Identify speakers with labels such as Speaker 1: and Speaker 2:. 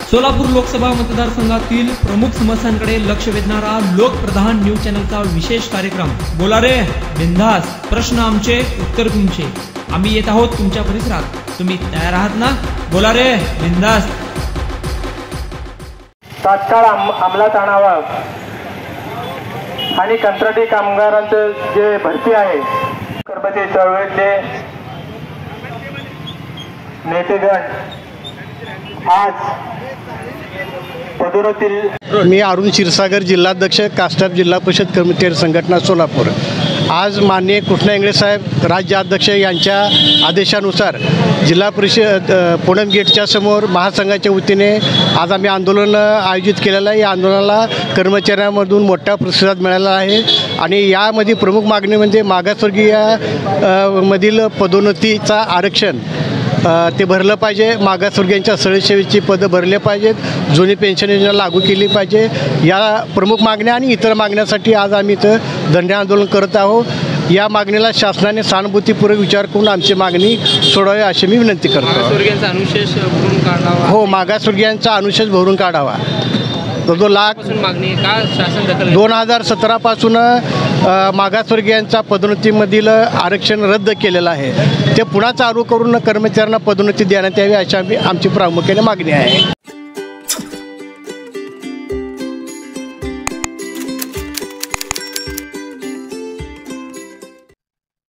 Speaker 1: सोलापूर लोकसभा मतदारसंघातील प्रमुख समस्यांकडे लक्ष वेधणारा लोकप्रधान न्यूज चॅनलचा विशेष कार्यक्रम बोला रे बिंदास, प्रश्न आमचे उत्तर तुमचे। आम्ही येत आहोत तुमच्या परिसरात, तुम्ही तयार आहात ना? बोला रे बिंदास।
Speaker 2: तात्काळ अंमलात आणावा आणि कंत्राटी कामगारांचं जे भरती आहे, कर्मचारी चळवळीतले नेतेगण आज पदोन्नती।
Speaker 3: मी अरुण क्षीरसागर, जिल्हाध्यक्ष कास्टाफ जिल्हा परिषद कर्मचारी संघटना सोलापूर। आज माननीय कृष्णा इंगळे साहेब राज्याध्यक्ष यांच्या आदेशानुसार जिल्हा परिषद पूनम गेटच्या समोर महासंघाच्या वतीने आज आम्ही आंदोलन आयोजित केलेलं आहे। या आंदोलनाला कर्मचाऱ्यांमधून मोठा प्रतिसाद मिळाला आहे आणि यामध्ये प्रमुख मागणी म्हणजे मागासवर्गीय मधील पदोन्नतीचा आरक्षण ते भरलं पाहिजे, मागासवर्गीयांच्या सरळसेवेची पदं भरले पाहिजेत, जुनी पेन्शन योजना लागू केली पाहिजे। या प्रमुख मागण्या आणि इतर मागण्यासाठी आज आम्ही इथं दंड आंदोलन करत आहोत। या मागणीला शासनाने सहानुभूतीपूर्वक विचार करून आमची मागणी सोडवावी अशी मी विनंती करतो।
Speaker 1: मागासवर्गीयांचा अनुशेष भरून काढावा।
Speaker 3: हो, मागासवर्गीयांचा अनुशेष भरून काढावा। तो लाख
Speaker 1: मागणी का शासन दखल
Speaker 3: 2017 पासून मागासवर्गीयांचा पदोन्नतीमधील आरक्षण रद्द केलेलं आहे, ते पुन्हा चालू करून कर्मचाऱ्यांना पदोन्नती देण्यात यावी अशी आमची प्रामुख्याने मागणी आहे।